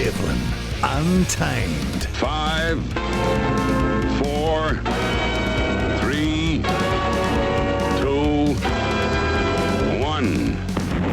Devlin, Untamed. 5, 4, 3, 2, 1.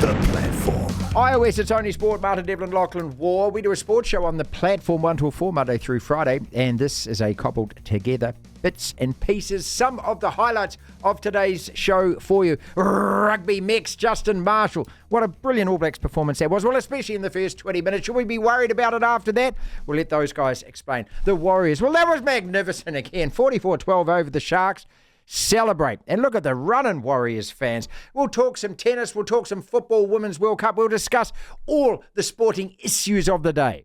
The Platform. iOS, it's only sport. Martin Devlin, Lachlan War. We do a sports show on the Platform 1 till 4, Monday through Friday, and this is a cobbled together bits and pieces. Some of the highlights of today's show for you. Rugby Mex, Justin Marshall. What a brilliant All Blacks performance that was. Well, especially in the first 20 minutes. Should we be worried about it after that? We'll let those guys explain. The Warriors. Well, that was magnificent again. 44-12 over the Sharks. Celebrate. And look at the running Warriors fans. We'll talk some tennis. We'll talk some football, Women's World Cup. We'll discuss all the sporting issues of the day.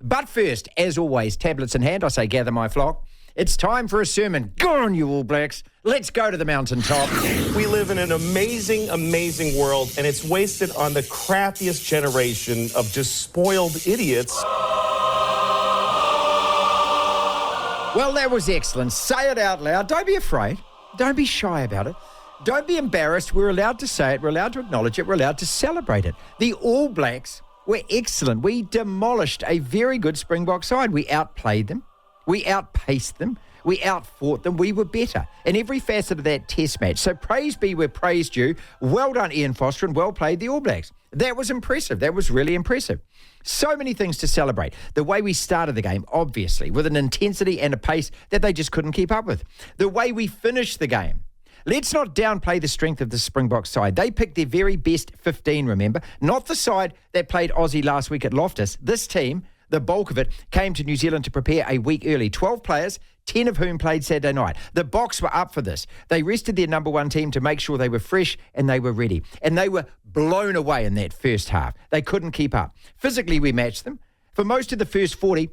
But first, as always, tablets in hand, I say gather my flock. It's time for a sermon. Go on, you All Blacks. Let's go to the mountaintop. We live in an amazing, amazing world, and it's wasted on the crappiest generation of just spoiled idiots. Well, that was excellent. Say it out loud. Don't be afraid. Don't be shy about it. Don't be embarrassed. We're allowed to say it. We're allowed to acknowledge it. We're allowed to celebrate it. The All Blacks were excellent. We demolished a very good Springbok side. We outplayed them. We outpaced them. We outfought them. We were better in every facet of that test match. So praise be where praise due. Well done, Ian Foster, and well played the All Blacks. That was impressive. That was really impressive. So many things to celebrate. The way we started the game, obviously, with an intensity and a pace that they just couldn't keep up with. The way we finished the game. Let's not downplay the strength of the Springbok side. They picked their very best 15, remember? Not the side that played Aussie last week at Loftus. This team, the bulk of it, came to New Zealand to prepare a week early. 12 players, 10 of whom played Saturday night. The Boks were up for this. They rested their number one team to make sure they were fresh and they were ready. And they were blown away in that first half. They couldn't keep up. Physically, we matched them. For most of the first 40,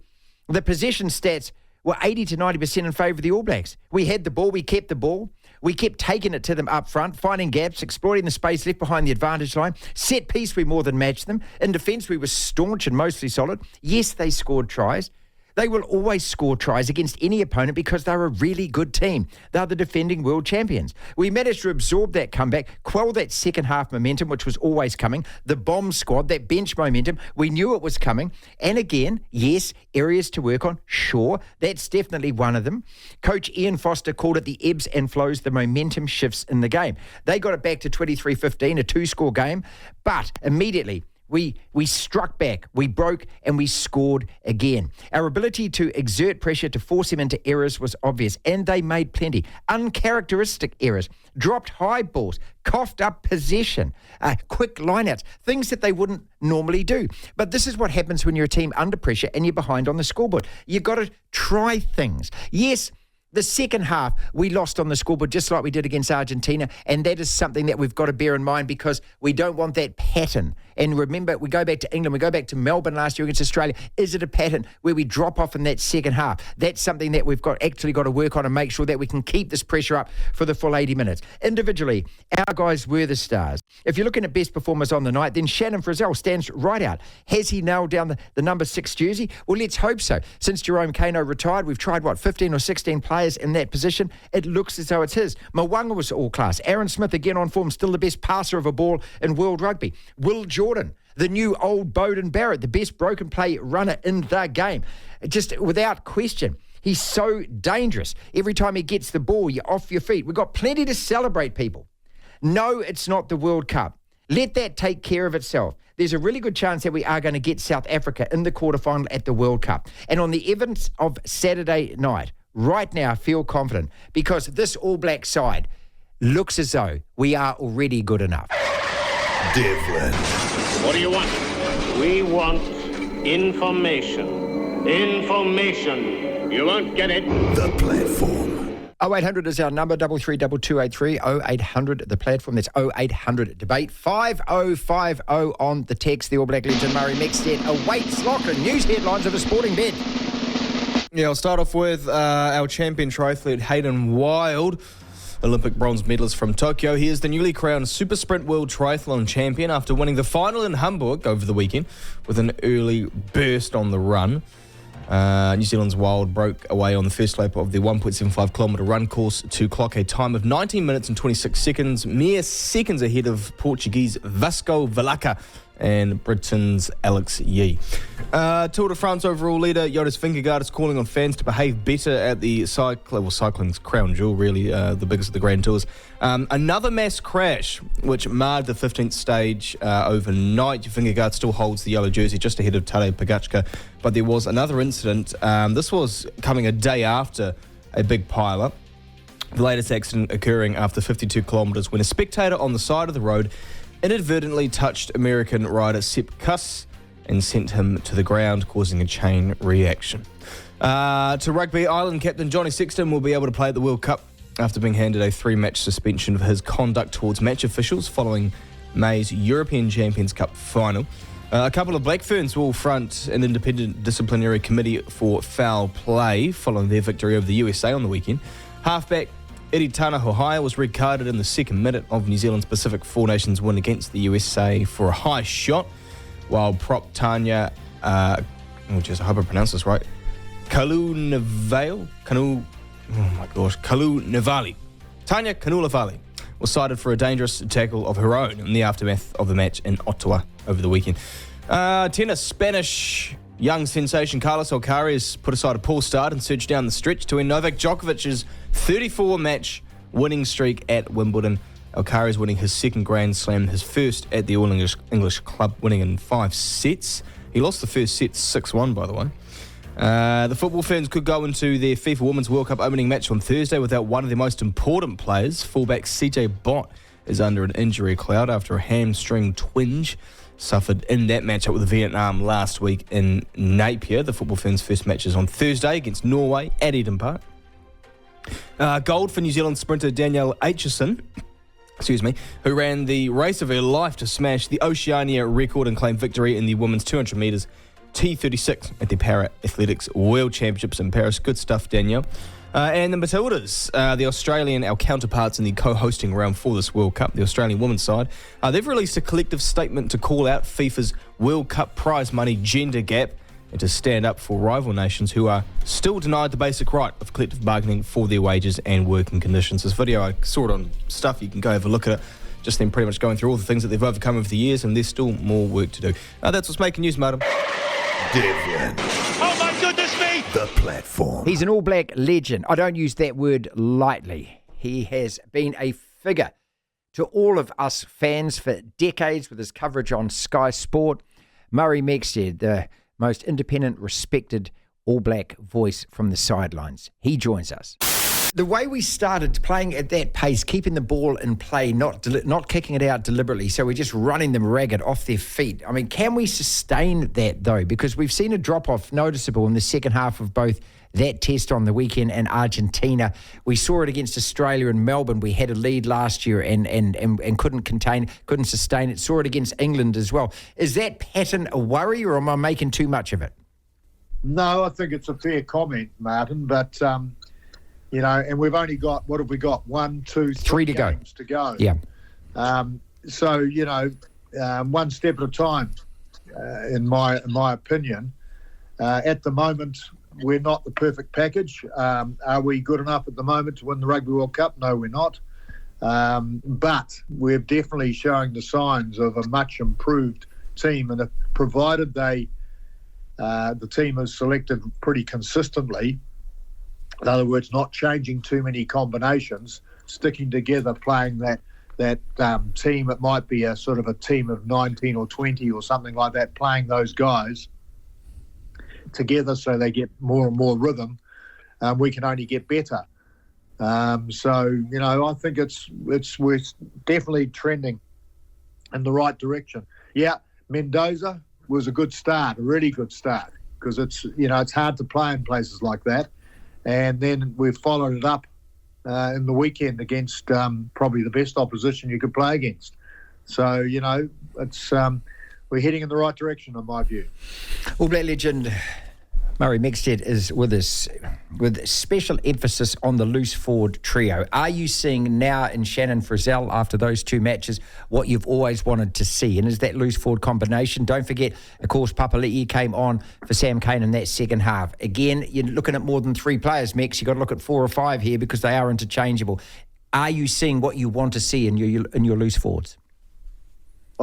the possession stats were 80 to 90% in favour of the All Blacks. We had the ball, we kept the ball. We kept taking it to them up front, finding gaps, exploiting the space left behind the advantage line. Set piece, we more than matched them. In defence, we were staunch and mostly solid. Yes, they scored tries. They will always score tries against any opponent because they're a really good team. They're the defending world champions. We managed to absorb that comeback, quell that second half momentum, which was always coming. The bomb squad, that bench momentum, we knew it was coming. And again, yes, areas to work on, sure. That's definitely one of them. Coach Ian Foster called it the ebbs and flows, the momentum shifts in the game. They got it back to 23-15, a two-score game. But immediately, we struck back, we broke, and we scored again. Our ability to exert pressure to force them into errors was obvious, and they made plenty. Uncharacteristic errors, dropped high balls, coughed up possession, quick lineouts, things that they wouldn't normally do. But this is what happens when you're a team under pressure and you're behind on the scoreboard. You've got to try things. Yes, the second half, we lost on the scoreboard just like we did against Argentina, and that is something that we've got to bear in mind because we don't want that pattern. And remember, we go back to England, we go back to Melbourne last year against Australia. Is it a pattern where we drop off in that second half? That's something that we've actually got to work on and make sure that we can keep this pressure up for the full 80 minutes. Individually, our guys were the stars. If you're looking at best performers on the night, then Shannon Frizzell stands right out. Has he nailed down the number 6 jersey? Well, let's hope so. Since Jerome Kano retired, we've tried, 15 or 16 players in that position. It looks as though it's his. Mwanga was all class. Aaron Smith, again on form, still the best passer of a ball in world rugby. Will Jordan, the new old Bowden Barrett, the best broken play runner in the game. Just without question. He's so dangerous. Every time he gets the ball, you're off your feet. We've got plenty to celebrate, people. No, it's not the World Cup. Let that take care of itself. There's a really good chance that we are going to get South Africa in the quarterfinal at the World Cup. And on the evidence of Saturday night, right now, feel confident because this All Black side looks as though we are already good enough. Devlin. What do you want? We want information. Information. You won't get it. The Platform. 0800 is our number, 332283, 0800 the platform, that's 0800 debate, 5050 on the text. The All Black legend Murray Mexted awaits Lachlan news headlines of a sporting bed. Yeah, I'll start off with our champion triathlete Hayden Wild, Olympic bronze medalist from Tokyo. He is the newly crowned Super Sprint World Triathlon Champion after winning the final in Hamburg over the weekend with an early burst on the run. New Zealand's Wild broke away on the first lap of the 1.75 kilometre run course to clock a time of 19 minutes and 26 seconds, mere seconds ahead of Portuguese Vasco Valaca and Britain's Alex Yee. Tour de France overall leader Jonas Vingegaard is calling on fans to behave better at the cycling's crown jewel, really, the biggest of the Grand Tours. Another mass crash, which marred the 15th stage overnight. Vingegaard still holds the yellow jersey just ahead of Tadej Pogačar, but there was another incident. This was coming a day after a big pile-up. The latest accident occurring after 52 kilometres when a spectator on the side of the road inadvertently touched American rider Sepp Kuss and sent him to the ground, causing a chain reaction. To rugby, Ireland captain Johnny Sexton will be able to play at the World Cup after being handed a 3-match suspension for his conduct towards match officials following May's European Champions Cup final. A couple of Black Ferns will front an independent disciplinary committee for foul play following their victory over the USA on the weekend. Halfback Iri Tanahohaya was red-carded in the second minute of New Zealand's Pacific Four Nations win against the USA for a high shot, while prop Tanya, which is, I hope I pronounced this right, Tanya Kanulivali was cited for a dangerous tackle of her own in the aftermath of the match in Ottawa over the weekend. Tennis, Spanish young sensation Carlos Alcaraz has put aside a poor start and surged down the stretch to end Novak Djokovic's 34-match winning streak at Wimbledon. Alcaraz winning his second Grand Slam, his first at the All English Club, winning in 5 sets. He lost the first set 6-1, by the way. The football Ferns could go into their FIFA Women's World Cup opening match on Thursday without one of their most important players. Fullback CJ Bott is under an injury cloud after a hamstring twinge suffered in that matchup with Vietnam last week in Napier. The football Ferns' first match is on Thursday against Norway at Eden Park. Gold for New Zealand sprinter Danielle Aitchison, who ran the race of her life to smash the Oceania record and claim victory in the women's 200 metres T36 at the Para Athletics World Championships in Paris. Good stuff, Danielle. And the Matildas, our counterparts in the co-hosting round for this World Cup, the Australian women's side, they've released a collective statement to call out FIFA's World Cup prize money gender gap and to stand up for rival nations who are still denied the basic right of collective bargaining for their wages and working conditions. This video, I saw it on Stuff. You can go have a look at it. Just them pretty much going through all the things that they've overcome over the years, and there's still more work to do. That's what's making news, madam. Devlin. Oh my goodness me! The platform. He's an All Black legend. I don't use that word lightly. He has been a figure to all of us fans for decades with his coverage on Sky Sport. Murray Mexted, the most independent, respected All Black voice from the sidelines. He joins us. The way we started playing at that pace, keeping the ball in play, not kicking it out deliberately, so we're just running them ragged off their feet. I mean, can we sustain that, though? Because we've seen a drop-off noticeable in the second half of both that test on the weekend and Argentina. We saw it against Australia in Melbourne. We had a lead last year and couldn't sustain it. Saw it against England as well. Is that pattern a worry, or am I making too much of it? No, I think it's a fair comment, Martin, but... and we've only got, what have we got? 1, 2, 3 games to go. Yeah. So, one step at a time, in my opinion. At the moment, we're not the perfect package. Are we good enough at the moment to win the Rugby World Cup? No, we're not. But we're definitely showing the signs of a much improved team. And provided the team is selected pretty consistently, in other words, not changing too many combinations, sticking together, playing that team. It might be a sort of a team of 19 or 20 or something like that, playing those guys together so they get more and more rhythm. We can only get better. I think we're definitely trending in the right direction. Yeah, Mendoza was a good start, a really good start, because it's hard to play in places like that. And then we've followed it up in the weekend against probably the best opposition you could play against. So, it's we're heading in the right direction, in my view. All Black legend Murray Mexted is with us with special emphasis on the loose forward trio. Are you seeing now in Shannon Frizzell, after those 2 matches, what you've always wanted to see? And is that loose forward combination? Don't forget, of course, Papali'i came on for Sam Cane in that second half. Again, you're looking at more than 3 players, Mex. You've got to look at 4 or 5 here because they are interchangeable. Are you seeing what you want to see in your loose forwards?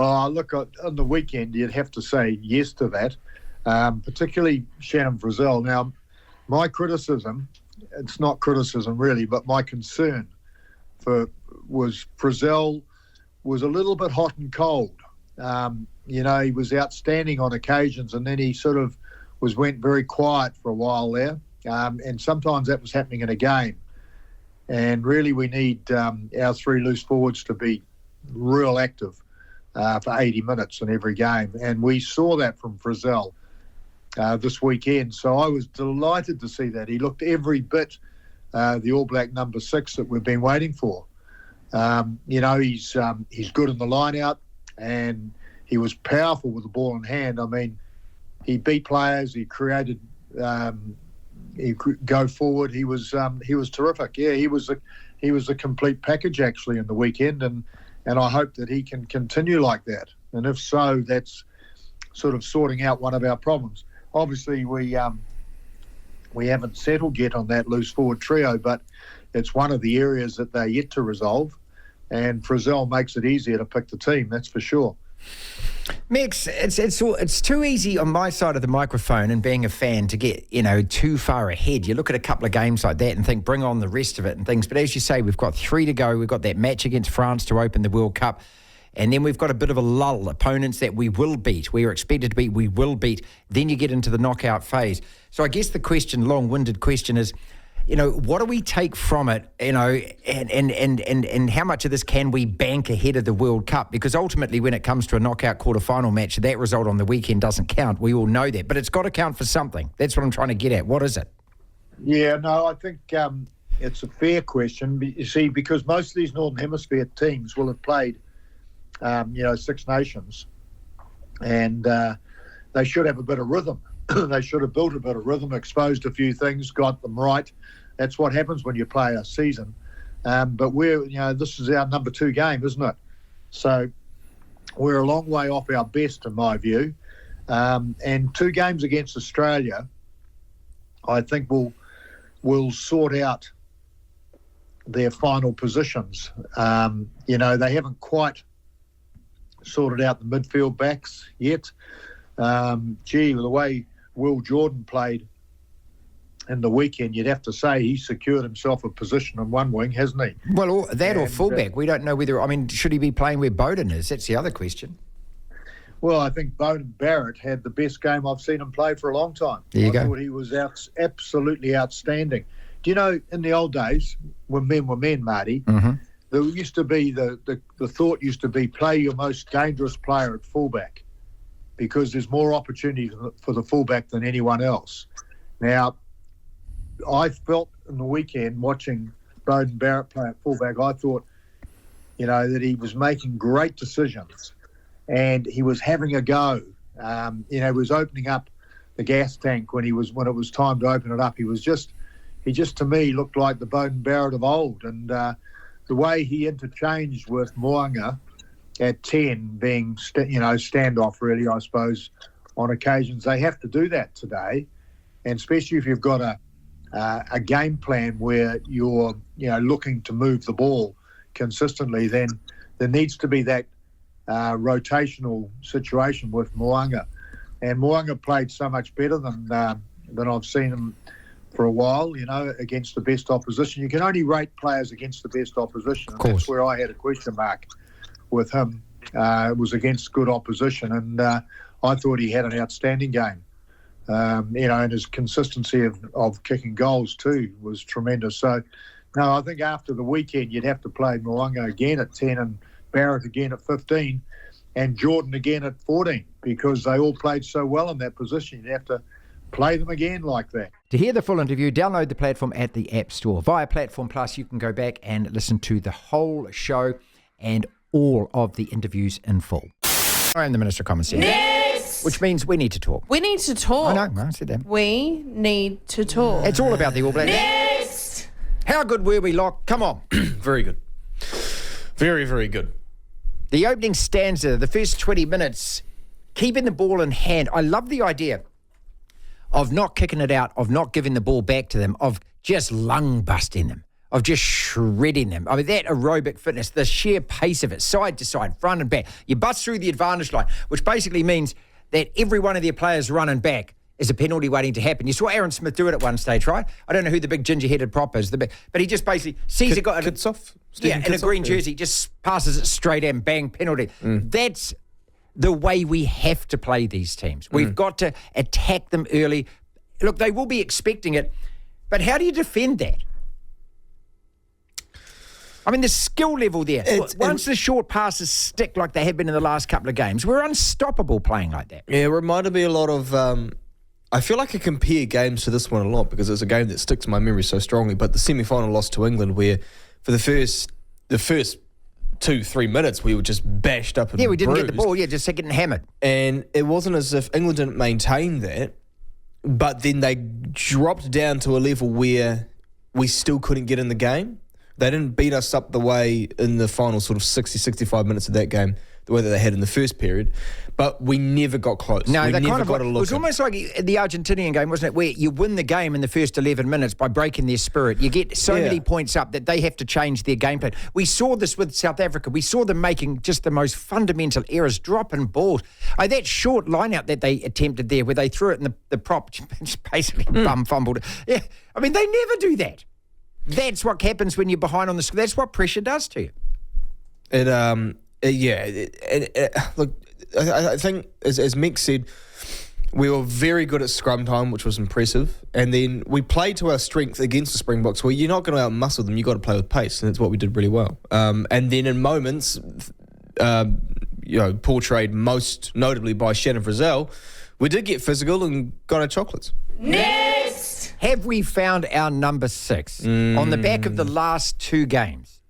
Oh, look, on the weekend, you'd have to say yes to that, particularly Shannon Frizzell. Now, my criticism, it's not criticism really, but my concern was Frizzell was a little bit hot and cold. He was outstanding on occasions, and then he sort of went very quiet for a while there. And sometimes that was happening in a game. And really we need our three loose forwards to be real active for 80 minutes in every game. And we saw that from Frizzell this weekend. So I was delighted to see that. He looked every bit the All Black number 6 that we've been waiting for. He's good in the line-out, and he was powerful with the ball in hand. I mean, he beat players, he created... he could go forward. He was terrific. Yeah, he was a complete package actually in the weekend, and I hope that he can continue like that. And if so, that's sort of sorting out one of our problems. Obviously, we haven't settled yet on that loose forward trio, but it's one of the areas that they're yet to resolve. And Frizzell makes it easier to pick the team, that's for sure. Mix, it's too easy on my side of the microphone and being a fan to get, too far ahead. You look at a couple of games like that and think, bring on the rest of it and things. But as you say, we've got 3 to go. We've got that match against France to open the World Cup. And then we've got a bit of a lull, opponents that we will beat. We are expected to beat, we will beat. Then you get into the knockout phase. So I guess the question, long-winded question is, what do we take from it, and how much of this can we bank ahead of the World Cup? Because ultimately, when it comes to a knockout quarterfinal match, that result on the weekend doesn't count. We all know that. But it's got to count for something. That's what I'm trying to get at. What is it? Yeah, no, I think it's a fair question. You see, because most of these Northern Hemisphere teams will have played, 6 nations, and they should have a bit of rhythm. They should have built a bit of rhythm, exposed a few things, got them right. That's what happens when you play a season. But this is our number 2 game, isn't it? So we're a long way off our best, in my view. And 2 games against Australia, I think will sort out their final positions. They haven't quite sorted out the midfield backs yet. The way Will Jordan played in the weekend, you'd have to say he secured himself a position on one wing, hasn't he? Well, or fullback. We don't know whether... should he be playing where Bowden is? That's the other question. Well, I think Bowden Barrett had the best game I've seen him play for a long time. There you go. I thought he was absolutely outstanding. Do you know, in the old days, when men were men, Marty, there used to be the thought used to be play your most dangerous player at fullback, because there's more opportunity for the fullback than anyone else. Now, I felt in the weekend watching Bowden Barrett play at fullback, I thought, that he was making great decisions and he was having a go. He was opening up the gas tank when it was time to open it up. He just to me looked like the Bowden Barrett of old. And the way he interchanged with Moanga at 10 being, standoff really, I suppose, on occasions. They have to do that today, and especially if you've got a game plan where you're, looking to move the ball consistently, then there needs to be that rotational situation with Moanga. And Moanga played so much better than I've seen him for a while, against the best opposition. You can only rate players against the best opposition. Of course. That's where I had a question mark with him. It was against good opposition, and I thought he had an outstanding game. And his consistency of kicking goals too was tremendous. So, no, I think after the weekend you'd have to play Moanga again at 10 and Barrett again at 15 and Jordan again at 14, because they all played so well in that position. You'd have to play them again like that. To hear the full interview, download the platform at the App Store. Via Platform Plus, you can go back and listen to the whole show and all of the interviews in full. I am the Minister of Common Sense. Next! Which means we need to talk. We need to talk. I know, I said that. We need to talk. It's all about the All Blacks. Next! How good were we, Locke? Come on. Very good. Very, very good. The opening stanza, the first 20 minutes, keeping the ball in hand. I love the idea of not kicking it out, of not giving the ball back to them, of just lung busting them. of just shredding them. I mean, that aerobic fitness, the sheer pace of it, side to side, front and back. You bust through the advantage line, which basically means that every one of their players running back is a penalty waiting to happen. You saw Aaron Smith do it at one stage, right? I don't know who the big ginger-headed prop is, but he just basically sees a guy in a green jersey, just passes it straight and bang, penalty. That's the way we have to play these teams. We've got to attack them early. Look, they will be expecting it, but how do you defend that? I mean, the skill level there. Once the short passes stick like they have been in the last couple of games, we're unstoppable playing like that. Yeah, it reminded me a lot of... I feel like I compare games to this one a lot because it's a game that sticks in my memory so strongly, but the semi-final loss to England where for the first 2-3 minutes we were just bashed up and we didn't bruised. get the ball, just getting hammered. And it wasn't as if England didn't maintain that, but then they dropped down to a level where we still couldn't get in the game. They didn't beat us up the way in the final sort of 60-65 minutes of that game, the way that they had in the first period, but we never got close. No, we they never kind of got a look. It was almost like the Argentinian game, wasn't it, where you win the game in the first 11 minutes by breaking their spirit. You get so many points up that they have to change their game plan. We saw this with South Africa. We saw them making just the most fundamental errors, dropping balls. That short line-out that they attempted there, where they threw it and the prop just basically bum fumbled it. Yeah, I mean, they never do that. That's what happens when you're behind on the score. That's what pressure does to you. Look, I think, as Mick said, we were very good at scrum time, which was impressive. And then we played to our strength against the Springboks, where you're not going to out-muscle them, you've got to play with pace, and that's what we did really well. And then in moments, portrayed most notably by Shannon Frizzell, we did get physical and got our chocolates. Next! Have we found our number 6 on the back of the last 2 games?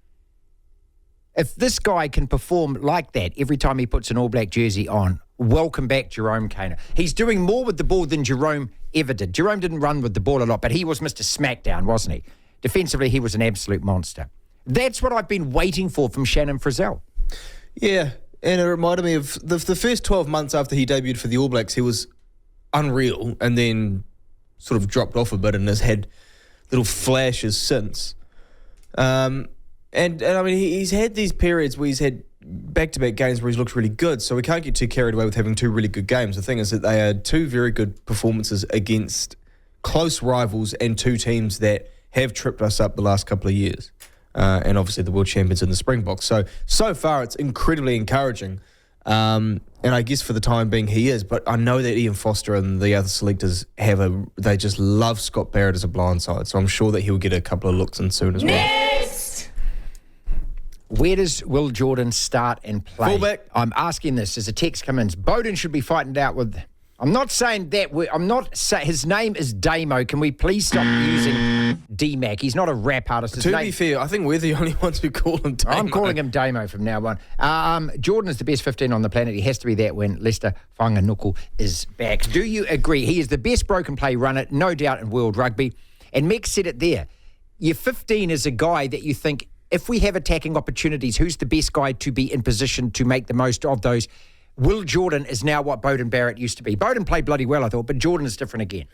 If this guy can perform like that every time he puts an All Black jersey on, welcome back Jerome Kainer. He's doing more with the ball than Jerome ever did. Jerome didn't run with the ball a lot, but he was Mr. Smackdown, wasn't he? Defensively, he was an absolute monster. That's what I've been waiting for from Shannon Frizzell. Yeah, and it reminded me of the first 12 months after he debuted for the All Blacks, he was unreal and then sort of dropped off a bit and has had little flashes since. And I mean, he's had these periods where he's had back-to-back games where he's looked really good, so we can't get too carried away with having 2 really good games. The thing is that they had 2 very good performances against close rivals and 2 teams that have tripped us up the last couple of years. And obviously the world champions in the Springboks. So far it's incredibly encouraging. And I guess for the time being he is, but I know that Ian Foster and the other selectors they just love Scott Barrett as a blindside, so I'm sure that he'll get a couple of looks in soon as well. Next! Where does Will Jordan start and play? Fullback. I'm asking this as a text comes in. Bowden should be fighting it out with... I'm not saying that. I'm not saying... His name is Damo. Can we please stop using D-Mac? He's not a rap artist. To be fair, I think we're the only ones who call him Damo. I'm calling him Damo from now on. Jordan is the best 15 on the planet. He has to be that when Lester Whanganuku is back. Do you agree? He is the best broken play runner, no doubt, in world rugby. And Mick said it there. Your 15 is a guy that you think, if we have attacking opportunities, who's the best guy to be in position to make the most of those? Will Jordan is now what Beauden Barrett used to be. Beauden played bloody well, I thought, but Jordan is different again.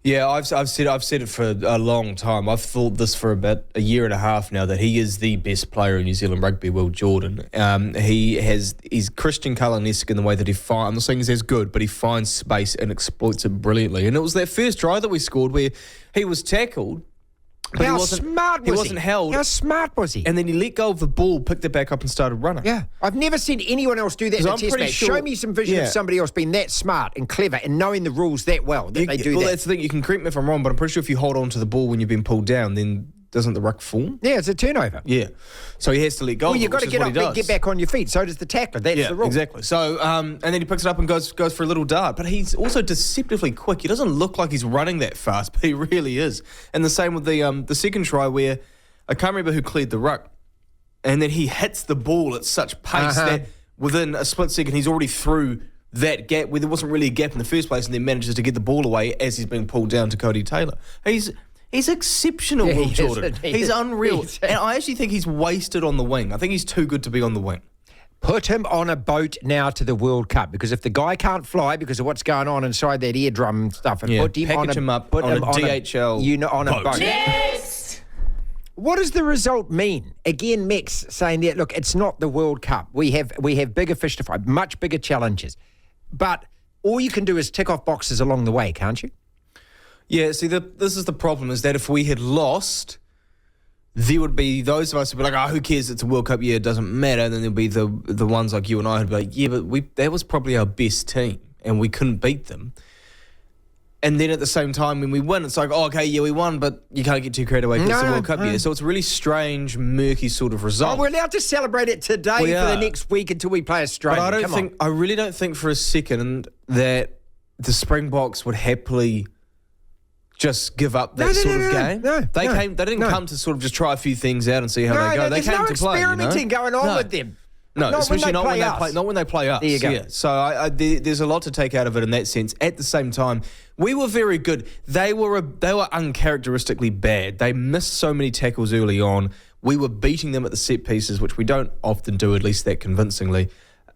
Yeah, I've said it for a long time. I've thought this for about a year and a half now, that he is the best player in New Zealand rugby, Will Jordan. He's Christian Cullen-esque in the way that he finds, I'm not saying he's as good, but he finds space and exploits it brilliantly. And it was that first try that we scored where he was tackled, but How smart was he? He wasn't held. How smart was he? And then he let go of the ball, picked it back up and started running. Yeah. I've never seen anyone else do that in a I'm test pretty match. sure- Show me some vision of somebody else being that smart and clever and knowing the rules that well that they do Well, that. that's the thing. You can correct me if I'm wrong, but I'm pretty sure if you hold on to the ball when you've been pulled down, then doesn't the ruck form? Yeah, it's a turnover. Yeah. So he has to let go Well, of it, you've got to which is get what up he and does. get back on your feet. So does the tackler. That's the rule. Exactly. So, and then he picks it up and goes for a little dart. But he's also deceptively quick. He doesn't look like he's running that fast, but he really is. And the same with the second try where I can't remember who cleared the ruck, and then he hits the ball at such pace that within a split second he's already through that gap where there wasn't really a gap in the first place, and then manages to get the ball away as he's being pulled down to Cody Taylor. He's exceptional, Will Jordan. He's unreal. And I actually think he's wasted on the wing. I think he's too good to be on the wing. Put him on a boat now to the World Cup, because if the guy can't fly because of what's going on inside that eardrum stuff, and put him on a DHL on a boat. Next! What does the result mean? Again, Mex saying that, look, it's not the World Cup. We have bigger fish to fry, much bigger challenges. But all you can do is tick off boxes along the way, can't you? Yeah, see, this is the problem, is that if we had lost, there would be those of us who would be like, who cares, it's a World Cup year, it doesn't matter. And then there'd be the ones like you and I who'd be like, yeah, but that was probably our best team, and we couldn't beat them. And then at the same time, when we win, it's like, okay, yeah, we won, but you can't get too carried away because it's the World Cup year. So it's a really strange, murky sort of result. We're allowed to celebrate it today for the next week until we play Australia. But I really don't think for a second that the Springboks would happily just give up that sort of game. They didn't come to sort of just try a few things out and see how they go. They came to play. There's no experimenting going on with them. No, especially not when they play us. There you go. Yeah. So there's a lot to take out of it in that sense. At the same time, we were very good. They were uncharacteristically bad. They missed so many tackles early on. We were beating them at the set pieces, which we don't often do, at least that convincingly.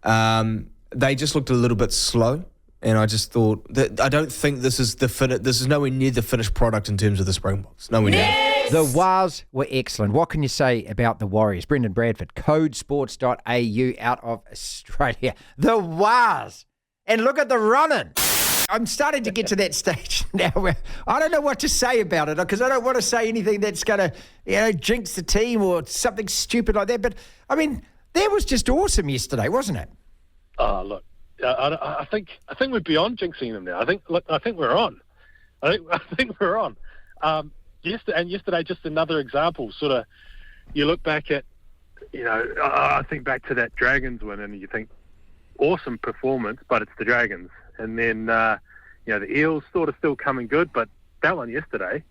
They just looked a little bit slow, and I just thought that I don't think this is nowhere near the finished product in terms of the Springboks. Nowhere near. The Wars were excellent. What can you say about the Warriors? Brendan Bradford, codesports.au out of Australia. The Wars. And look at the running. I'm starting to get to that stage now where I don't know what to say about it because I don't want to say anything that's going to, jinx the team or something stupid like that. But, I mean, that was just awesome yesterday, wasn't it? Oh, look, I think we're beyond jinxing them now. I think we're on. I think we're on. Yesterday, just another example. Sort of, you look back at, I think back to that Dragons win, and you think, awesome performance, but it's the Dragons. And then, the Eels sort of still coming good, but that one yesterday,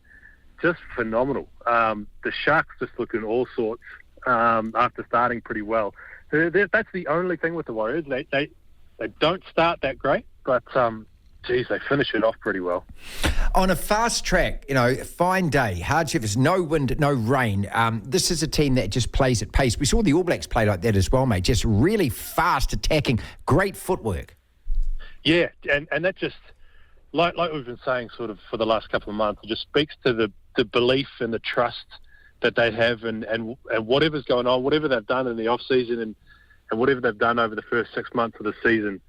just phenomenal. The Sharks just looking all sorts after starting pretty well. That's the only thing with the Warriors. They don't start that great, but they finish it off pretty well. On a fast track, fine day, hardship, there's no wind, no rain. This is a team that just plays at pace. We saw the All Blacks play like that as well, mate. Just really fast attacking, great footwork. Yeah, and that just, like we've been saying sort of for the last couple of months, it just speaks to the belief and the trust that they have and whatever's going on, whatever they've done in the off-season and whatever they've done over the first 6 months of the season,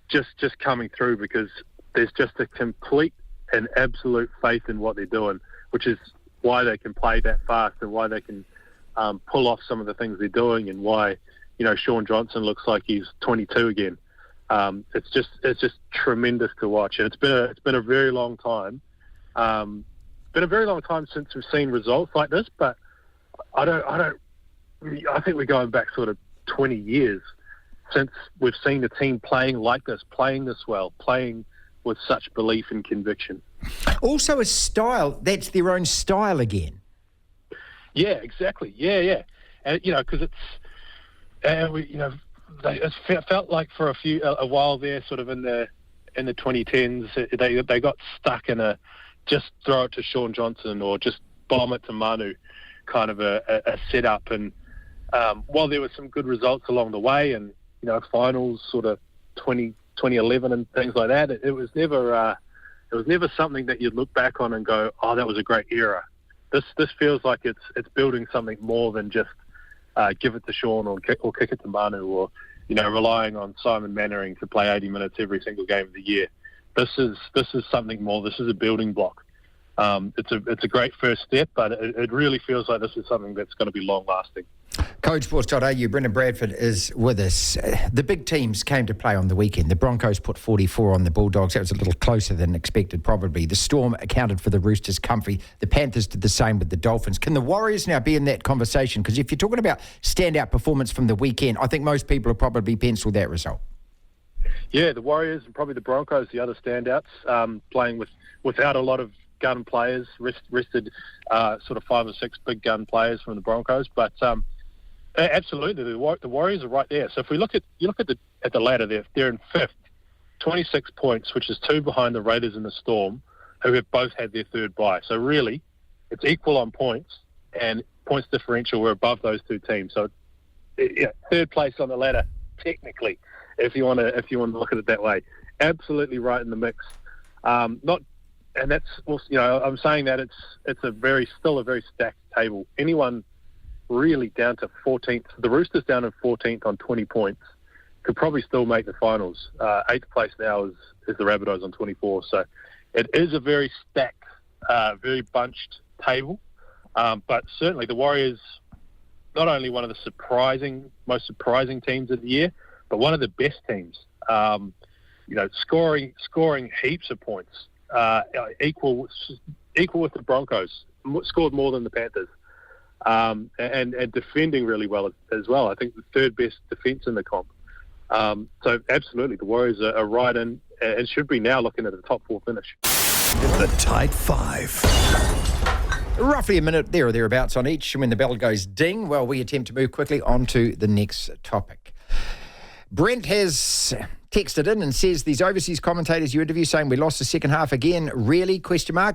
just coming through because there's just a complete and absolute faith in what they're doing, which is why they can play that fast and why they can pull off some of the things they're doing and why, Sean Johnson looks like he's 22 again. It's just tremendous to watch, and it's been a very long time. Been a very long time since we've seen results like this, but I think we're going back sort of 20 years since we've seen a team playing like this, playing this well, playing with such belief and conviction. Also a style, that's their own style again. Yeah, exactly. Yeah. And, because it felt like for a while there, sort of in the 2010s, they got stuck in a just throw it to Sean Johnson or just bomb it to Manu kind of a setup. And while there were some good results along the way and, finals sort of 2011 and things like that, it was never something that you'd look back on and go, oh, that was a great era. This feels like it's building something more than just give it to Sean or kick it to Manu or, relying on Simon Mannering to play 80 minutes every single game of the year. This is something more. This is a building block. It's a great first step, but it really feels like this is something that's going to be long-lasting. CodeSports.au, Brendan Bradford is with us. The big teams came to play on the weekend. The Broncos put 44 on the Bulldogs. That was a little closer than expected, probably. The Storm accounted for the Roosters comfy. The Panthers did the same with the Dolphins. Can the Warriors now be in that conversation? Because if you're talking about standout performance from the weekend, I think most people have probably penciled that result. Yeah, the Warriors and probably the Broncos, the other standouts, playing without a lot of gun players, rested sort of 5 or 6 big gun players from the Broncos, but absolutely the Warriors are right there. So if you look at the ladder, they're in 5th, 26 points, which is 2 behind the Raiders and the Storm, who have both had their 3rd bye. So really, it's equal on points, and points differential, we're above those 2 teams. So 3rd place on the ladder, technically, if you want to look at it that way. Absolutely right in the mix. Not that's I'm saying that it's still a very stacked table. Anyone really down to 14th, the Roosters down in 14th on 20 points, could probably still make the finals. 8th place now is the Rabbitohs on 24. So it is a very stacked, very bunched table. But certainly the Warriors, not only one of the most surprising teams of the year, but one of the best teams. Scoring heaps of points, equal with the Broncos, scored more than the Panthers, and defending really well as well. I think the third best defence in the comp. So absolutely, the Warriors are right in and should be now looking at the top 4 finish. The tight 5. Roughly a minute there or thereabouts on each. And when the bell goes ding, well, we attempt to move quickly on to the next topic. Brent has texted in and says, these overseas commentators you interview saying we lost the second half again. Really? ?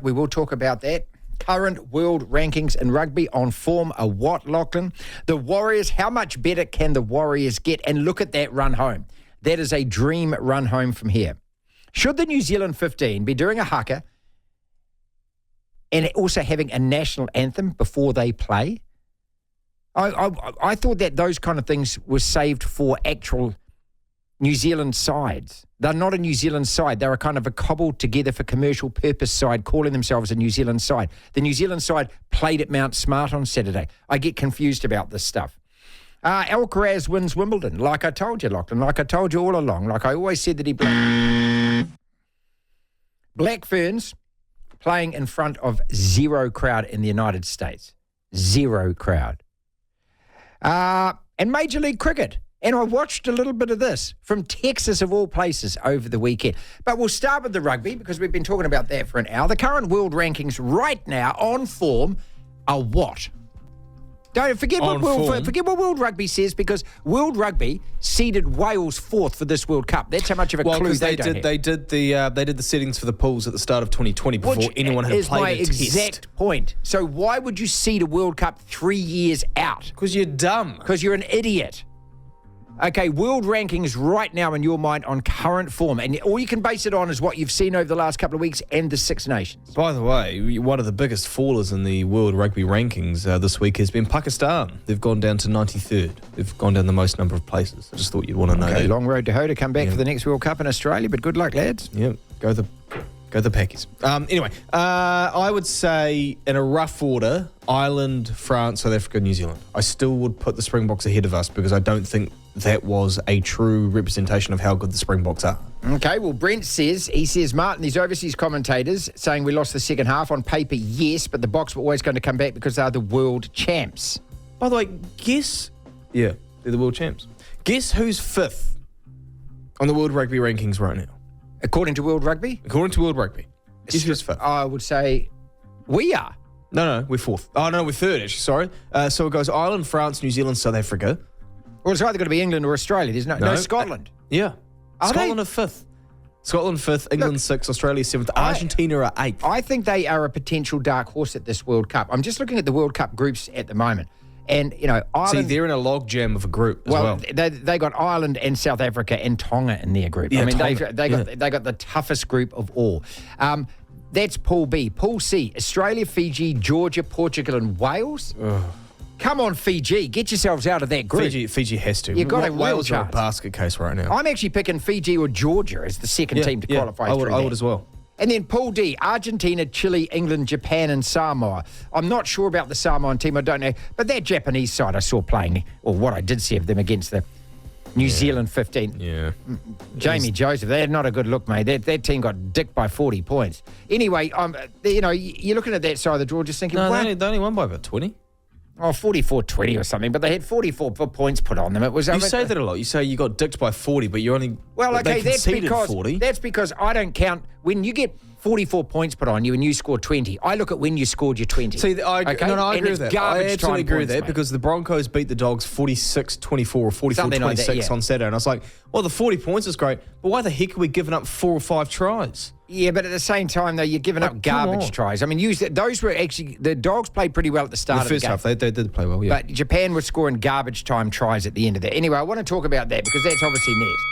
We will talk about that. Current world rankings in rugby on form are what, Lachlan? The Warriors, how much better can the Warriors get? And look at that run home. That is a dream run home from here. Should the New Zealand 15 be doing a haka and also having a national anthem before they play? I thought that those kind of things were saved for actual New Zealand sides. They're not a New Zealand side. They're a kind of a cobbled together for commercial purpose side calling themselves a New Zealand side. The New Zealand side played at Mount Smart on Saturday. I get confused about this stuff. Alcaraz wins Wimbledon, like I told you, Lachlan, like I told you all along, like I always said that he... Black Ferns playing in front of 0 crowd in the United States. 0 crowd. And Major League Cricket. And I watched a little bit of this from Texas, of all places, over the weekend. But we'll start with the rugby because we've been talking about that for an hour. The current world rankings right now on form are what? Don't forget what World Rugby says, because World Rugby seeded Wales 4th for this World Cup. That's how much of a clue they don't have. They did the settings for the pools at the start of 2020 before anyone had played a test. Is my exact point. So why would you seed a World Cup 3 years out? Because you're dumb. Because you're an idiot. Okay, world rankings right now in your mind on current form. And all you can base it on is what you've seen over the last couple of weeks and the Six Nations. By the way, one of the biggest fallers in the world rugby rankings this week has been Pakistan. They've gone down to 93rd. They've gone down the most number of places. I just thought you'd want to know that. Long road to hoe to come back for the next World Cup in Australia, but good luck, lads. Yeah, go the Packies. Anyway, I would say in a rough order, Ireland, France, South Africa, New Zealand. I still would put the Springboks ahead of us because I don't think that was a true representation of how good the Springboks are. Okay, well, Brent says, Martin, these overseas commentators saying we lost the second half on paper, yes, but the Boks were always going to come back because they're the world champs. By the way, they're the world champs. Guess who's 5th on the world rugby rankings right now? According to World Rugby? According to World Rugby. Guess who's 5th? I would say we are. No, we're 4th. Oh, no, we're 3rd, actually, sorry. So it goes Ireland, France, New Zealand, South Africa. Well, it's either going to be England or Australia. There's no Scotland. Yeah. Scotland are 5th. Scotland 5th, England 6th, Australia 7th, Argentina are 8th. I think they are a potential dark horse at this World Cup. I'm just looking at the World Cup groups at the moment. And, Ireland... See, they're in a logjam of a group as well. They got Ireland and South Africa and Tonga in their group. Yeah, I mean, they got the toughest group of all. That's Pool B. Pool C, Australia, Fiji, Georgia, Portugal and Wales. Ugh. Come on, Fiji. Get yourselves out of that group. Fiji has to. You've got a Wales are a basket case right now. I'm actually picking Fiji or Georgia as the second team to qualify through I would as well. And then Pool D, Argentina, Chile, England, Japan and Samoa. I'm not sure about the Samoan team. I don't know. But that Japanese side I saw playing, or what I did see of them against the New Zealand 15. Yeah. Jamie Joseph, they're not a good look, mate. That team got dicked by 40 points. Anyway, you're looking at that side of the draw just thinking, no, they only won by about 20. Oh, 44-20 or something, but they had 44 points put on them. It was. You say that a lot. You say you got dicked by 40, but you only. Well, okay, that's because I don't count when you get 44 points put on you and you score 20. I look at when you scored your 20. See, I agree with that. I absolutely agree with that because the Broncos beat the Dogs 46-24 or 44-26 on Saturday, and I was like, well, the 40 points is great, but why the heck are we giving up 4 or 5 tries? Yeah, but at the same time, though, you're giving up garbage tries. I mean, those were actually... The Dogs played pretty well at the start of the game. The first half, they did play well, yeah. But Japan was scoring garbage time tries at the end of that. Anyway, I want to talk about that because that's obviously next.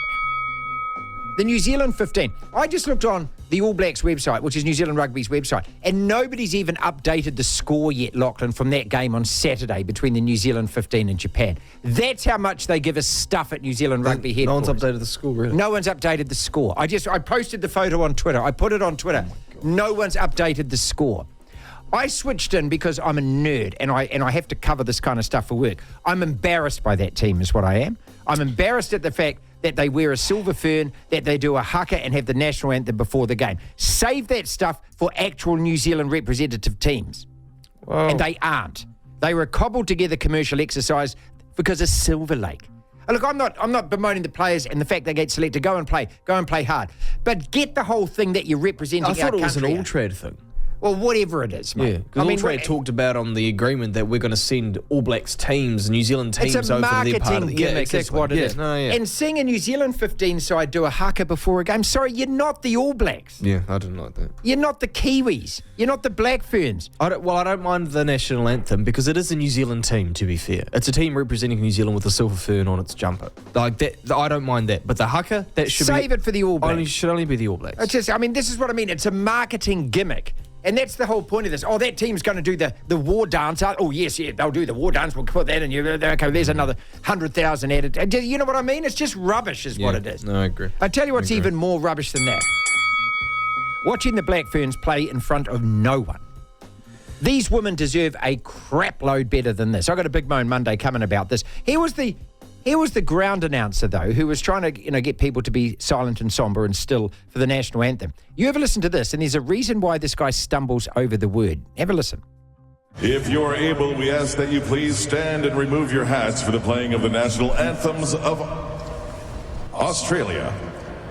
The New Zealand 15. I just looked on the All Blacks website, which is New Zealand Rugby's website, and nobody's even updated the score yet, Lachlan, from that game on Saturday between the New Zealand 15 and Japan. That's how much they give us stuff at New Zealand Rugby headquarters. No one's updated the score, really? No one's updated the score. I posted the photo on Twitter. I put it on Twitter. No one's updated the score. I switched in because I'm a nerd and I have to cover this kind of stuff for work. I'm embarrassed by that team is what I am. I'm embarrassed at the fact that they wear a silver fern, that they do a haka and have the national anthem before the game. Save that stuff for actual New Zealand representative teams. Whoa. And they aren't. They were a cobbled together commercial exercise because of Silver Lake. Look, I'm not bemoaning the players and the fact they get selected. Go and play hard. But get the whole thing that you're representing our country. I thought it was an all-trad thing. Well, whatever it is, mate. Yeah, because All-Trade talked about on the agreement that we're going to send All Blacks teams, New Zealand teams over to their part of the... It's a marketing gimmick, is what it is. No, yeah. And seeing a New Zealand 15 side do a haka before a game, sorry, you're not the All Blacks. Yeah, I didn't like that. You're not the Kiwis. You're not the Black Ferns. I don't mind the national anthem because it is a New Zealand team, to be fair. It's a team representing New Zealand with a silver fern on its jumper. Like that, I don't mind that. But the haka, that should Save it for the All Blacks. Should only be the All Blacks. It's just, this is what I mean. It's a marketing gimmick. And that's the whole point of this. Oh, that team's going to do the war dance. Oh, yes, they'll do the war dance. We'll put that in. Okay, there's another 100,000 added. You know what I mean? It's just rubbish is what it is. No, I agree. I tell you what's even more rubbish than that. Watching the Black Ferns play in front of no one. These women deserve a crap load better than this. I got a Big Moan Monday coming about this. Here was the ground announcer, though, who was trying to get people to be silent and somber and still for the national anthem. You ever listen to this? And there's a reason why this guy stumbles over the word. Have a listen. If you're able, we ask that you please stand and remove your hats for the playing of the national anthems of Australia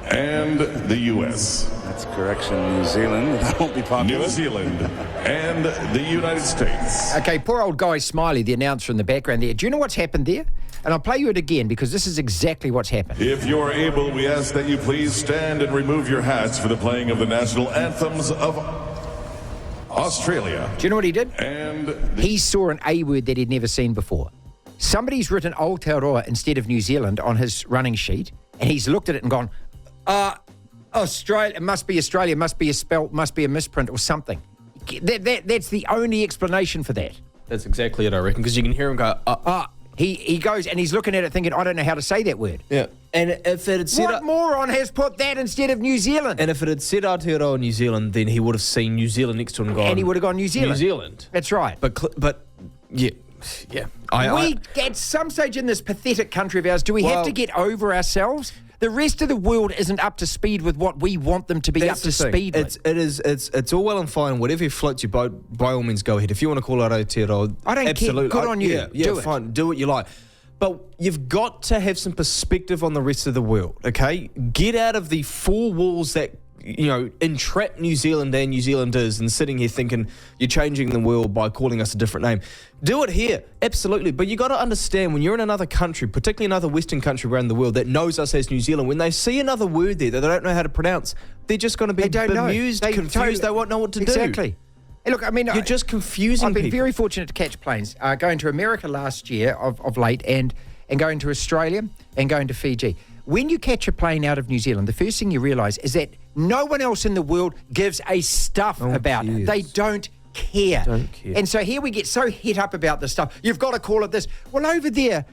and the U.S. That's correction, New Zealand. That won't be popular. New Zealand and the United States. Okay, poor old Guy Smiley, the announcer in the background there. Do you know what's happened there? And I'll play you it again because this is exactly what's happened. If you're able, we ask that you please stand and remove your hats for the playing of the national anthems of Australia. Do you know what he did? And he saw an A word that he'd never sseen before. Somebody's written Aotearoa instead of New Zealand on his running sheet, and he's looked at it and gone, Australia, it must be Australia, must be a spell, must be a misprint or something. That's the only explanation for that. That's exactly it, I reckon, because you can hear him go, He goes and he's looking at it thinking, I don't know how to say that word. Yeah. And if it had said... What moron has put that instead of New Zealand? And if it had said Aotearoa New Zealand, then he would have seen New Zealand next to him and gone... And he would have gone New Zealand. New Zealand. That's right. But yeah. At some stage in this pathetic country of ours, do we have to get over ourselves? The rest of the world isn't up to speed with what we want them to be up to speed with. It's all well and fine. Whatever floats your boat, by all means, go ahead. If you want to call out Aotearoa, I don't absolutely. care. Good on you. Yeah, do fine. Do what you like. But you've got to have some perspective on the rest of the world, okay? Get out of the four walls that, entrap New Zealand and New Zealanders and sitting here thinking you're changing the world by calling us a different name. Do it here, absolutely. But you got to understand when you're in another country, particularly another Western country around the world that knows us as New Zealand, when they see another word there that they don't know how to pronounce, they're just going to be bemused, confused, they won't know what to do. Exactly. Hey, look, you're just confusing people. I've been very fortunate to catch planes, going to America last year of late and going to Australia and going to Fiji. When you catch a plane out of New Zealand, the first thing you realise is that no one else in the world gives a stuff about it. They don't care. And so here we get so hit up about this stuff. You've got to call it this. Well, over there,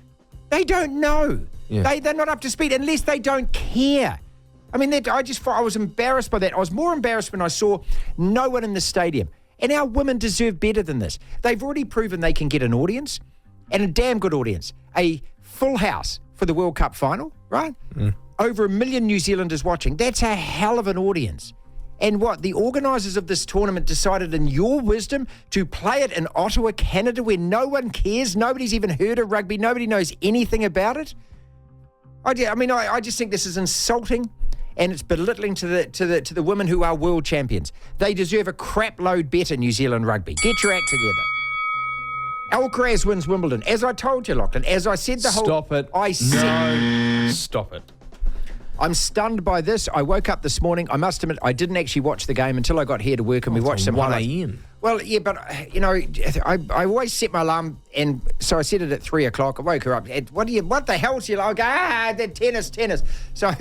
they don't know. Yeah. They're not up to speed unless they don't care. I mean, I was embarrassed by that. I was more embarrassed when I saw no one in the stadium. And our women deserve better than this. They've already proven they can get an audience, and a damn good audience. A full house for the World Cup final, right? Over 1 million New Zealanders watching. That's a hell of an audience. And what, the organisers of this tournament decided in your wisdom to play it in Ottawa, Canada, where no one cares, nobody's even heard of rugby, nobody knows anything about it? I just think this is insulting. And it's belittling to the women who are world champions. They deserve a crap load better, New Zealand rugby. Get your act together. Alcaraz wins Wimbledon. As I told you, Lachlan, as I said Stop it. I said... No. Stop it. I'm stunned by this. I woke up this morning. I must admit, I didn't actually watch the game until I got here to work, and we watched some 1 highlights. a.m. Well, yeah, but, I always set my alarm, and so I set it at 3 o'clock. I woke her up. What the hell's you like? The tennis. So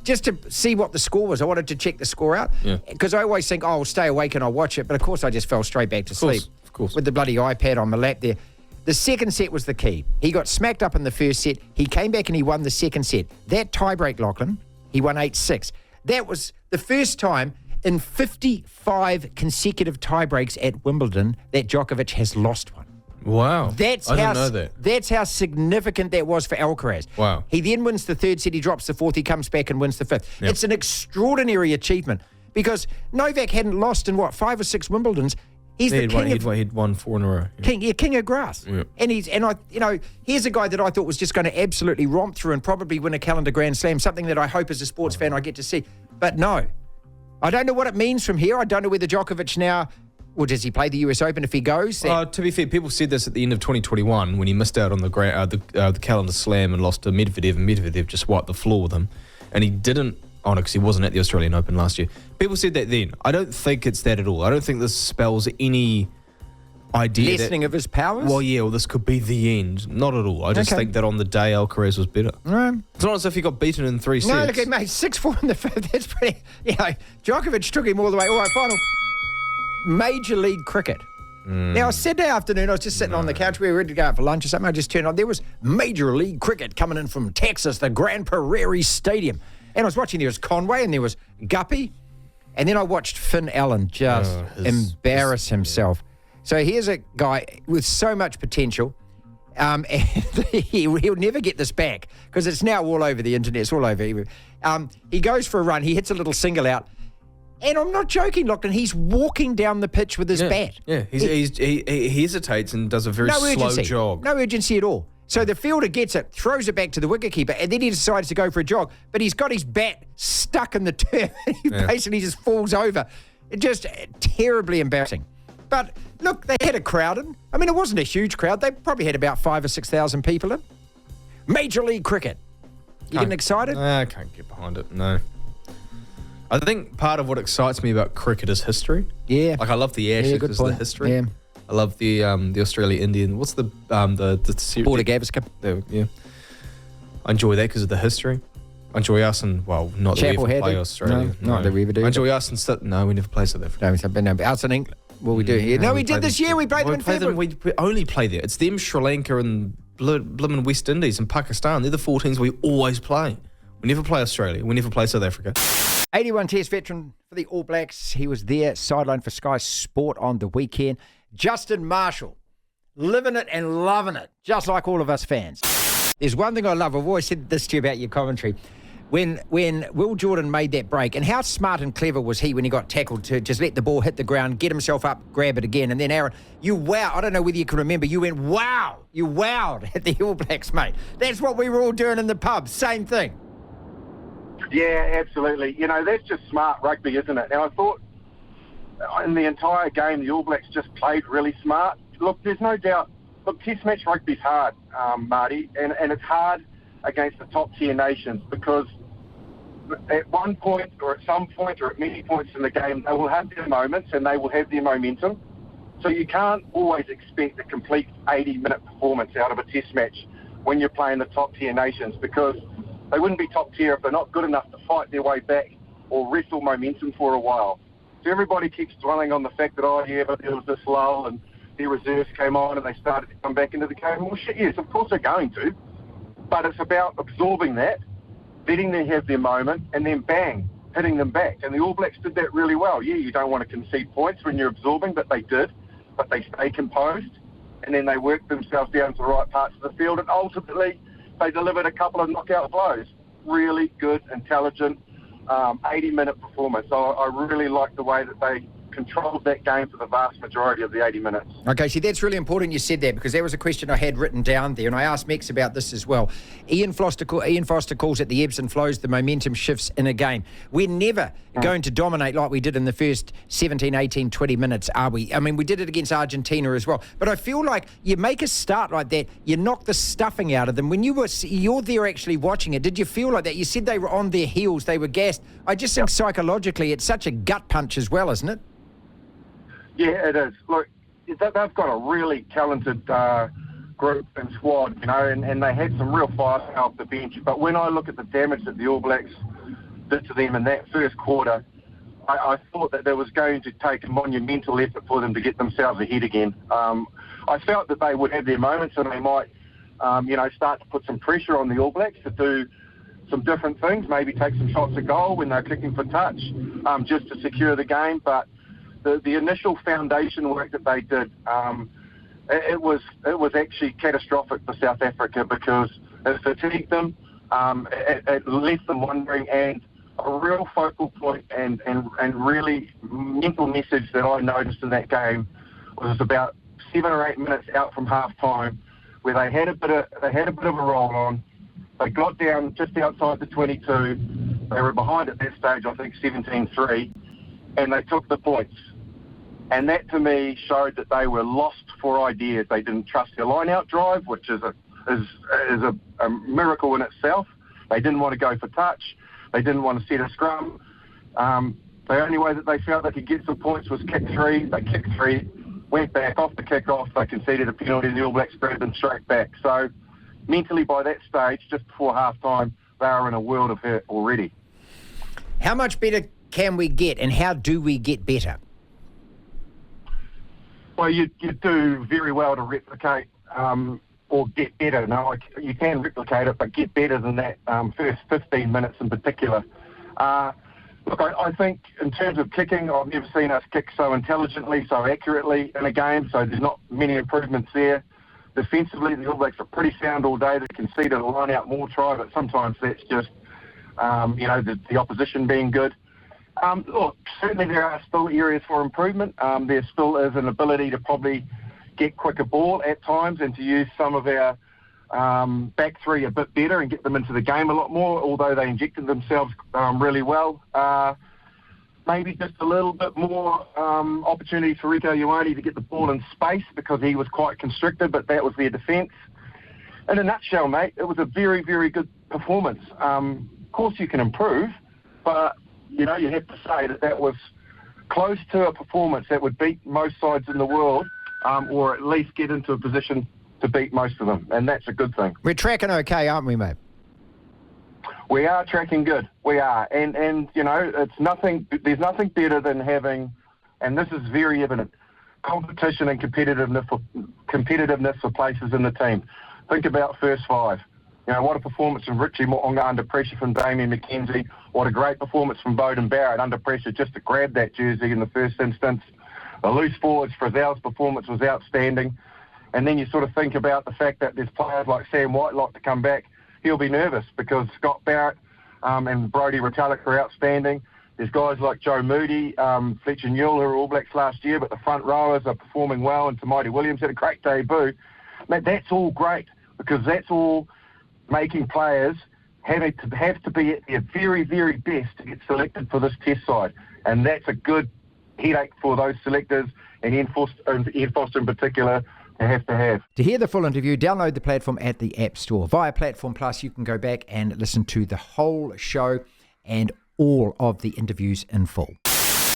just to see what the score was, I wanted to check the score out. Because I always think, I'll stay awake and I'll watch it. But, of course, I just fell straight back to sleep. Of course. With the bloody iPad on my lap there. The second set was the key. He got smacked up in the first set. He came back and he won the second set. That tiebreak, Lachlan, he won 8-6. That was the first time in 55 consecutive tiebreaks at Wimbledon that Djokovic has lost one. Wow. I didn't know that. That's how significant that was for Alcaraz. Wow. He then wins the third set, he drops the fourth, he comes back and wins the fifth. Yep. It's an extraordinary achievement because Novak hadn't lost in, 5 or 6 Wimbledons. He's the king he'd won 4 in a row. Yeah. King of grass. Yep. And here's a guy that I thought was just going to absolutely romp through and probably win a calendar Grand Slam, something that I hope as a sports fan I get to see. But no, I don't know what it means from here. I don't know whether Djokovic now, or does he play the US Open if he goes? To be fair, people said this at the end of 2021 when he missed out on the calendar slam and lost to Medvedev, and Medvedev just wiped the floor with him. And he didn't, because he wasn't at the Australian Open last year. People said that then. I don't think it's that at all. I don't think this spells any idea lessening of his powers? Well, yeah, this could be the end. Not at all. I just think that on the day, Alcaraz was better. Right. It's not as if he got beaten in 3 sets. No, look at mate, 6-4 in the fifth. That's pretty. Djokovic took him all the way. All right, final. Major League Cricket. Now, Saturday afternoon, I was just sitting on the couch. We were ready to go out for lunch or something. I just turned on. There was Major League Cricket coming in from Texas, the Grand Prairie Stadium. And I was watching, there was Conway and there was Guppy. And then I watched Finn Allen just embarrass himself. So here's a guy with so much potential. And he'll never get this back because it's now all over the internet. It's all over. He goes for a run. He hits a little single out. And I'm not joking, Lachlan. He's walking down the pitch with his bat. Yeah, he hesitates and does a very slow jog. No urgency at all. So the fielder gets it, throws it back to the wicketkeeper, and then he decides to go for a jog. But he's got his bat stuck in the turf. He basically just falls over. Just terribly embarrassing. But look, they had a crowd in. I mean, it wasn't a huge crowd. They probably had about 5,000 or 6,000 people in. Major League Cricket. You getting excited? I can't get behind it, no. I think part of what excites me about cricket is history. Yeah. Like I love the Ashes because of the history. Yeah. I love the Australia-Indian. What's the series? Border Gavaskar. Yeah. I enjoy that because of the history. I enjoy us and, well, not that we ever play Australia. No, not that we ever do. I enjoy us and no, we never play South Africa. No, us in England. Well, we do here. No, we did this year. We played them in February. We only play there. It's them, Sri Lanka and Blimmin' West Indies and Pakistan. They're the 4 teams we always play. We never play Australia. We never play South Africa. 81 Test veteran for the All Blacks. He was there, sideline for Sky Sport on the weekend. Justin Marshall, living it and loving it, just like all of us fans. There's one thing I love. I've always said this to you about your commentary. When Will Jordan made that break, and how smart and clever was he when he got tackled to just let the ball hit the ground, get himself up, grab it again, and then Aaron, I don't know whether you can remember, you went, wow, you wowed at the All Blacks, mate. That's what we were all doing in the pub, same thing. Yeah, absolutely. That's just smart rugby, isn't it? And I thought in the entire game, the All Blacks just played really smart. Look, there's no doubt. Look, Test match rugby's hard, Marty, and it's hard against the top-tier nations because at one point or at some point or at many points in the game, they will have their moments and they will have their momentum. So you can't always expect a complete 80-minute performance out of a Test match when you're playing the top-tier nations because they wouldn't be top-tier if they're not good enough to fight their way back or wrestle momentum for a while. So everybody keeps dwelling on the fact that, but there was this lull and their reserves came on and they started to come back into the game. Well, shit, yes, of course they're going to. But it's about absorbing that, letting them have their moment, and then bang, hitting them back. And the All Blacks did that really well. Yeah, you don't want to concede points when you're absorbing, but they did. But they stay composed, and then they worked themselves down to the right parts of the field, and ultimately they delivered a couple of knockout blows. Really good, intelligent, 80-minute performance. I really like the way that they controlled that game for the vast majority of the 80 minutes. Okay, see, that's really important you said that, because there was a question I had written down there, and I asked Mex about this as well. Ian Foster calls it the ebbs and flows, the momentum shifts in a game. We're never going to dominate like we did in the first 17, 18, 20 minutes, are we? I mean, we did it against Argentina as well. But I feel like you make a start like that, you knock the stuffing out of them. When you're there actually watching it, did you feel like that? You said they were on their heels, they were gassed. I just think psychologically it's such a gut punch as well, isn't it? Yeah, it is. Look, they've got a really talented group and squad, you know, and they had some real fire off the bench. But when I look at the damage that the All Blacks did to them in that first quarter, I thought that there was going to take a monumental effort for them to get themselves ahead again. I felt that they would have their moments and they might, start to put some pressure on the All Blacks to do some different things, maybe take some shots at goal when they're kicking for touch, just to secure the game. But the initial foundation work that they did, it was actually catastrophic for South Africa, because it fatigued them, it left them wondering, and a real focal point and really mental message that I noticed in that game was about 7 or 8 minutes out from half time, where they had a bit of a roll on. They got down just outside the 22. They were behind at that stage, I think 17-3, and they took the points. And that to me showed that they were lost for ideas. They didn't trust their line-out drive, which is a miracle in itself. They didn't want to go for touch. They didn't want to set a scrum. The only way that they felt they could get some points was kick three. They kicked three, went back off the kick-off. They conceded a penalty, and the All Blacks grabbed them straight back. So mentally, by that stage, just before half-time, they are in a world of hurt already. How much better can we get, and how do we get better? Well, you do very well to replicate or get better. No, you can replicate it, but get better than that first 15 minutes in particular. Look, I think in terms of kicking, I've never seen us kick so intelligently, so accurately in a game, so there's not many improvements there. Defensively, the All Blacks are pretty sound all day. They conceded a line-out more try, but sometimes that's just, the opposition being good. Look, certainly there are still areas for improvement. There still is an ability to probably get quicker ball at times and to use some of our back three a bit better and get them into the game a lot more, although they injected themselves really well. Maybe just a little bit more opportunity for Rieko Ioane to get the ball in space, because he was quite constricted, but that was their defence. In a nutshell, mate, it was a very, very good performance. Of course you can improve, but you have to say that was close to a performance that would beat most sides in the world, or at least get into a position to beat most of them, and that's a good thing. We're tracking okay, aren't we, mate? We are tracking good. We are, and it's nothing. There's nothing better than having, and this is very evident, competition and competitiveness for places in the team. Think about first five. What a performance from Richie Mo'unga under pressure from Damien McKenzie. What a great performance from Beauden Barrett under pressure just to grab that jersey in the first instance. The loose forwards, Frizzell's performance was outstanding. And then you sort of think about the fact that there's players like Sam Whitelock to come back. He'll be nervous because Scott Barrett and Brodie Retallick are outstanding. There's guys like Joe Moody, Fletcher Newell, who were All Blacks last year, but the front rowers are performing well, and Tamati Williams had a great debut. Mate, that's all great, because that's all making players have to be at their very, very best to get selected for this test side. And that's a good headache for those selectors, and Ian Foster in particular, to have. To hear the full interview, download the platform at the App Store. Via Platform Plus, you can go back and listen to the whole show and all of the interviews in full.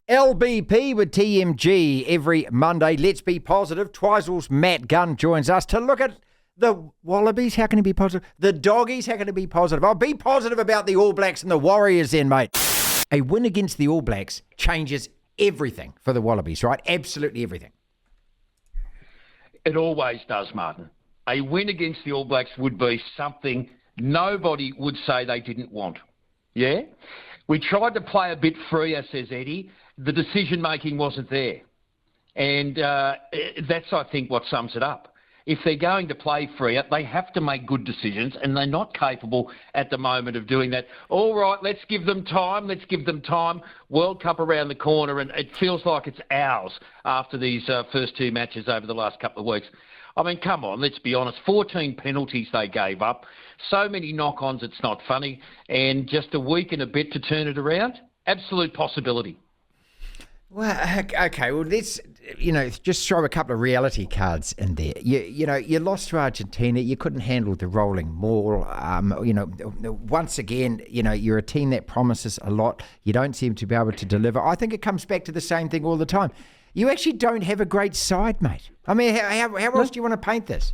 LBP with TMG every Monday. Let's be positive. Twizel's Matt Gunn joins us to look at the Wallabies. How can he be positive? The Doggies, how can he be positive? I'll be positive about the All Blacks and the Warriors then, mate. A win against the All Blacks changes everything for the Wallabies, right? Absolutely everything. It always does, Martin. A win against the All Blacks would be something nobody would say they didn't want. Yeah? We tried to play a bit freer, says Eddie. The decision-making wasn't there. And that's, I think, what sums it up. if they're going to play freer, they have to make good decisions, and they're not capable at the moment of doing that. All right, let's give them time. World Cup around the corner, and it feels like it's ours after these first two matches over the last couple of weeks. I mean, come on, let's be honest. 14 penalties they gave up. So many knock-ons, it's not funny. And just a week and a bit to turn it around? Absolute possibility. Well, okay, well, let's, just throw a couple of reality cards in there. You lost to Argentina. You couldn't handle the rolling maul. Once again, you're a team that promises a lot. You don't seem to be able to deliver. I think it comes back to the same thing all the time. You actually don't have a great side, mate. I mean, how else do you want to paint this?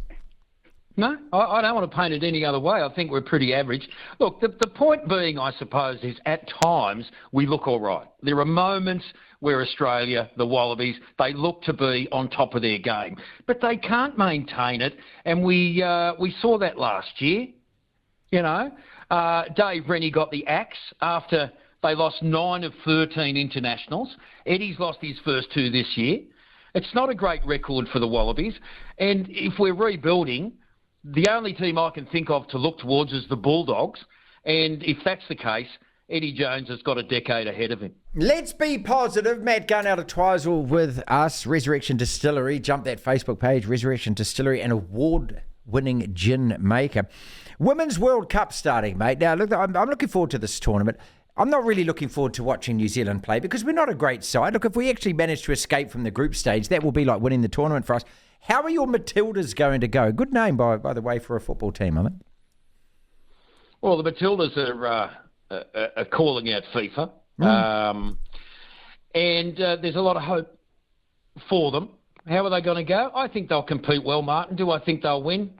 No, I don't want to paint it any other way. I think we're pretty average. Look, the point being, I suppose, is at times we look all right. There are moments where Australia, the Wallabies, they look to be on top of their game. But they can't maintain it, and we saw that last year. Dave Rennie got the axe after they lost 9 of 13 internationals. Eddie's lost his first 2 this year. It's not a great record for the Wallabies. And if we're rebuilding, the only team I can think of to look towards is the Bulldogs. And if that's the case, Eddie Jones has got a decade ahead of him. Let's be positive. Matt Gunn out of Twizel with us. Resurrection Distillery. Jump that Facebook page. Resurrection Distillery, an award-winning gin maker. Women's World Cup starting, mate. Now, look, I'm looking forward to this tournament. I'm not really looking forward to watching New Zealand play because we're not a great side. Look, if we actually manage to escape from the group stage, that will be like winning the tournament for us. How are your Matildas going to go? Good name, by the way, for a football team, I think. Well, the Matildas are calling out FIFA. And there's a lot of hope for them. How are they going to go? I think they'll compete well, Martin. Do I think they'll win?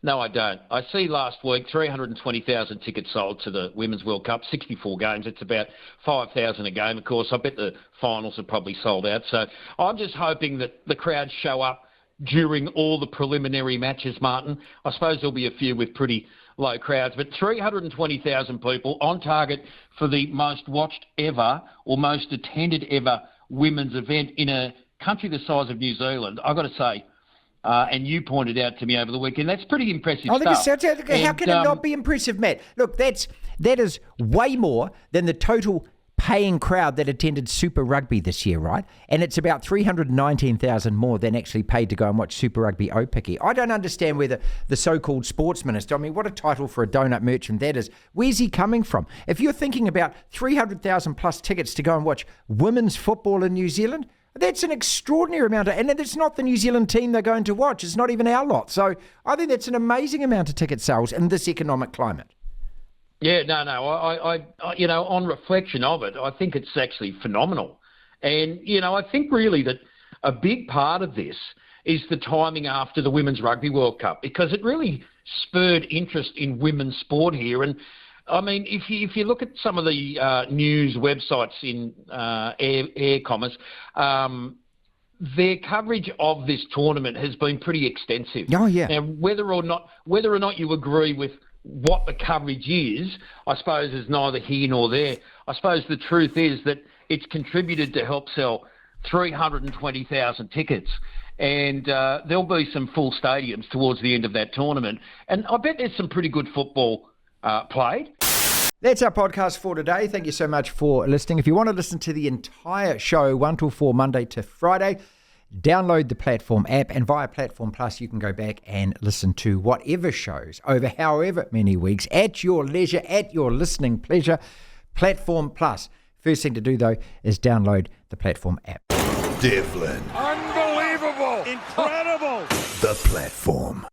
No, I don't. I see last week 320,000 tickets sold to the Women's World Cup, 64 games. It's about 5,000 a game, of course. I bet the finals are probably sold out. So I'm just hoping that the crowds show up during all the preliminary matches, Martin. I suppose there'll be a few with pretty low crowds, but 320,000 people on target for the most watched ever or most attended ever women's event in a country the size of New Zealand. I've got to say, and you pointed out to me over the weekend, that's pretty impressive stuff. How can it not be impressive, Matt? Look, that is way more than the total paying crowd that attended Super Rugby this year, right? And it's about 319,000 more than actually paid to go and watch Super Rugby Opiki. I don't understand where the so-called sports minister, I mean, what a title for a donut merchant that is. Where's he coming from? If you're thinking about 300,000 plus tickets to go and watch women's football in New Zealand, that's an extraordinary amount. And it's not the New Zealand team they're going to watch. It's not even our lot. So I think that's an amazing amount of ticket sales in this economic climate. Yeah, no. I on reflection of it, I think it's actually phenomenal. And, I think really that a big part of this is the timing after the Women's Rugby World Cup, because it really spurred interest in women's sport here. And, I mean, if you look at some of the news websites in air commerce, their coverage of this tournament has been pretty extensive. Oh, yeah. Now, whether or not you agree with what the coverage is, I suppose is neither here nor there. I suppose the truth is that it's contributed to help sell 320,000 tickets. And there'll be some full stadiums towards the end of that tournament. And I bet there's some pretty good football played. That's our podcast for today. Thank you so much for listening. If you want to listen to the entire show, 1 till 4, Monday to Friday, download the Platform app, and via Platform Plus, you can go back and listen to whatever shows over however many weeks at your leisure, at your listening pleasure. Platform Plus. First thing to do, though, is download the Platform app. Devlin. Unbelievable. Incredible. The Platform.